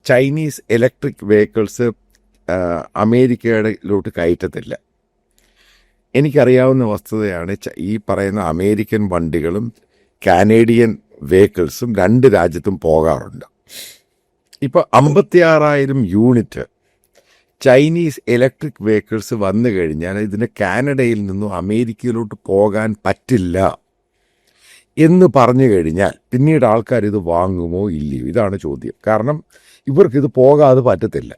Chinese electric vehicles അമേരിക്കയിലോട്ട് കയറ്റത്തില്ല. എനിക്കറിയാവുന്ന വസ്തുതയാണ് ഈ പറയുന്ന അമേരിക്കൻ വണ്ടികളും കാനേഡിയൻ വെഹിക്കിൾസും രണ്ട് രാജ്യത്തും പോകാറുണ്ട്. ഇപ്പോൾ 56,000 യൂണിറ്റ് ചൈനീസ് ഇലക്ട്രിക് വെഹിക്കിൾസ് വന്നു കഴിഞ്ഞാൽ ഇതിന് കാനഡയിൽ നിന്നും അമേരിക്കയിലോട്ട് പോകാൻ പറ്റില്ല എന്ന് പറഞ്ഞു കഴിഞ്ഞാൽ പിന്നീട് ആൾക്കാർ ഇത് വാങ്ങുമോ ഇല്ലയോ? ഇതാണ് ചോദ്യം. കാരണം ഇവർക്കിത് പോകാതെ പറ്റത്തില്ല.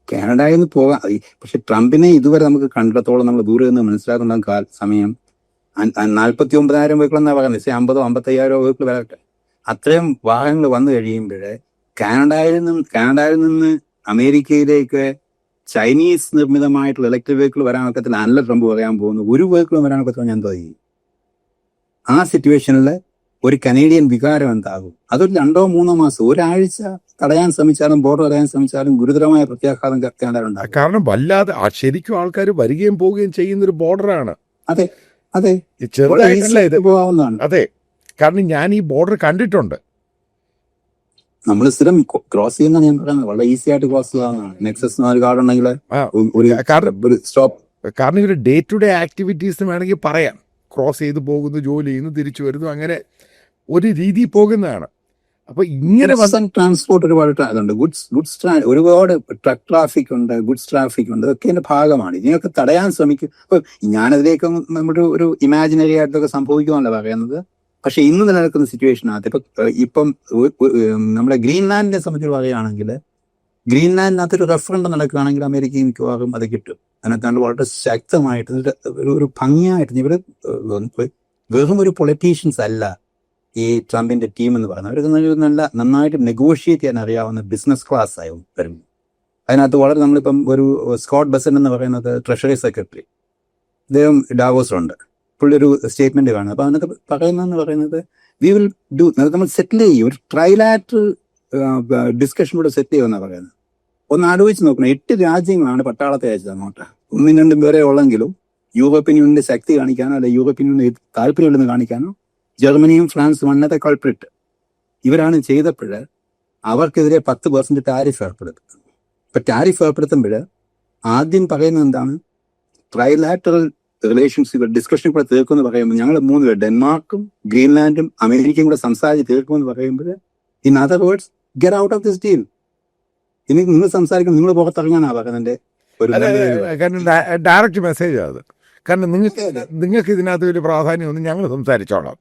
കാനഡയിൽ നിന്ന് പോകാം. പക്ഷെ ട്രംപിനെ ഇതുവരെ നമുക്ക് കണ്ടിടത്തോളം നമ്മൾ ദൂരെ നിന്ന് മനസ്സിലാക്കുന്ന സമയം 49,000 വെഹിക്കിൾ എന്നാ പറയുന്നത്. 50,000 55,000 വെഹിക്കിൾ വരട്ടെ, അത്രയും വാഹനങ്ങൾ വന്നു കഴിയുമ്പോഴേ കാനഡയിൽ നിന്ന് അമേരിക്കയിലേക്ക് ചൈനീസ് നിർമ്മിതമായിട്ടുള്ള ഇലക്ട്രിക് വെഹിക്കിൾ വരാനൊക്കത്തില്ല. നല്ല ട്രംപ് പറയാൻ പോകുന്നു ഒരു വെഹിക്കിളും വരാനൊക്കത്തില്ല. ഞാൻ എന്താ ചെയ്യും? ആ സിറ്റുവേഷനിൽ ഒരു കനേഡിയൻ വികാരം എന്താകും? അതൊരു 2-3 മാസം, ഒരാഴ്ച തടയാൻ ശ്രമിച്ചാലും ബോർഡർ തടയാൻ ശ്രമിച്ചാലും ഗുരുതരമായ പ്രത്യാഘാതം കാനഡയിലുണ്ടാകും. കാരണം വല്ലാതെ ശരിക്കും ആൾക്കാർ വരികയും പോവുകയും ചെയ്യുന്നൊരു ബോർഡറാണ്. അതെ അതെ, ചെറുതായിട്ടല്ല ഇത് പോകാവുന്നതാണ്. അതെ, കാരണം ഞാൻ ഈ ബോർഡർ കണ്ടിട്ടുണ്ട്. നമ്മൾ സ്ഥിരം ക്രോസ് ചെയ്യുന്ന ഞാൻ പറയുന്നത് വളരെ ഈസി ആയിട്ട് ക്രോസ് ചെയ്യാവുന്നതാണ്. നെക്സസ് ഒരു കാർഡ് ഉണ്ടെങ്കിൽ ഒരു സ്റ്റോപ്പ്. കാരണം ഇവര് ഡേ ടു ഡേ ആക്ടിവിറ്റീസ് വേണമെങ്കിൽ പറയാം. ക്രോസ് ചെയ്ത് പോകുന്നു, ജോലി ചെയ്യുന്നു, തിരിച്ചു വരുന്നു, അങ്ങനെ ഒരു രീതി പോകുന്നതാണ്. അപ്പൊ ഇങ്ങനെ ട്രാൻസ്പോർട്ട് ഒരുപാട് അതുണ്ട്. ഗുഡ്സ് ഒരുപാട് ട്രക്ക് ട്രാഫിക് ഉണ്ട്, ഗുഡ്സ് ട്രാഫിക് ഉണ്ട്. ഇതൊക്കെ ഇതിന്റെ ഭാഗമാണ്. ഇതിനൊക്കെ തടയാൻ ശ്രമിക്കും. ഇപ്പൊ ഞാനതിലേക്ക് നമ്മുടെ ഒരു ഇമാജിനറി ആയിട്ടൊക്കെ സംഭവിക്കുമല്ല പറയുന്നത്. പക്ഷെ ഇന്ന് നിലനിൽക്കുന്ന സിറ്റുവേഷനകത്ത് ഇപ്പം നമ്മുടെ ഗ്രീൻലാൻഡിനെ സംബന്ധിച്ച് പറയുകയാണെങ്കിൽ, ഗ്രീൻലാൻഡിനകത്തൊരു റെഫറൻഡം നടക്കുകയാണെങ്കിൽ അമേരിക്കയും മിക്കവാറും അത് കിട്ടും. അതിനകത്ത് വളരെ ശക്തമായിട്ട് ഒരു ഭംഗിയായിട്ട് ഇവര് വെറും ഒരു പൊളിറ്റീഷ്യൻസ് അല്ല ഈ ട്രംപിന്റെ ടീം എന്ന് പറയുന്നത്. അവർക്ക് നന്നായിട്ട് നെഗോഷിയേറ്റ് ചെയ്യാൻ അറിയാവുന്ന ബിസിനസ് ക്ലാസ് ആയി വരും. അതിനകത്ത് വളരെ നമ്മളിപ്പം ഒരു സ്കോട്ട് ബെസൻ എന്ന് പറയുന്നത് ട്രഷറി സെക്രട്ടറി, അദ്ദേഹം ഡാവോസിലുണ്ട്. പുള്ളി ഒരു സ്റ്റേറ്റ്മെന്റ് കാണും. അപ്പൊ അതിനകത്ത് പറയുന്നത് വി വിൽ ഡു, നമ്മൾ സെറ്റിൽ ചെയ്യും, ഒരു ട്രൈലാറ്ററൽ ഡിസ്കഷൻ കൂടെ സെറ്റിൽ ചെയ്യുമെന്നാണ് പറയുന്നത്. ഒന്ന് ആലോചിച്ച് നോക്കണം, 8 രാജ്യങ്ങളാണ് പട്ടാളത്തെ അയച്ചത് അങ്ങോട്ട്. 1-2 പേരെ ഉള്ളെങ്കിലും യൂറോപ്യൻ യൂണിയന്റെ ശക്തി കാണിക്കാനോ അല്ലെ യൂറോപ്യൻ യൂണിയൻ താല്പര്യമുണ്ടെന്ന് കാണിക്കാനോ ജർമ്മനിയും ഫ്രാൻസും അന്നത്തെ കൾപ്രിറ്റ് ഇവരാണ് ചെയ്തപ്പോൾ അവർക്കെതിരെ 10% ടാരിഫ് ഏർപ്പെടുത്തും. ഇപ്പൊ ടാരിഫ് ഏർപ്പെടുത്തുമ്പോൾ ആദ്യം പറയുന്നത് എന്താണ്? ട്രൈലാറ്ററൽ റിലേഷൻഷിപ്പ് ഡിസ്കഷൻ കൂടെ തീർക്കുമെന്ന് പറയുമ്പോൾ ഞങ്ങൾ 3 പേർ ഡെൻമാർക്കും ഗ്രീൻലാൻഡും അമേരിക്കയും കൂടെ സംസാരിച്ച് തീർക്കുമെന്ന് പറയുമ്പോൾ in other words get out of this deal. ഇനി നിങ്ങൾ സംസാരിക്കണം, നിങ്ങൾ പുറത്തിറങ്ങാനാ പറയുന്നതിന്റെ ഒരു ഡയറക്റ്റ് മെസ്സേജ് അത്. കാരണം നിങ്ങൾക്ക് ഇതിനകത്ത് വലിയ പ്രാധാന്യമൊന്നും ഞങ്ങൾ സംസാരിച്ചോളാം.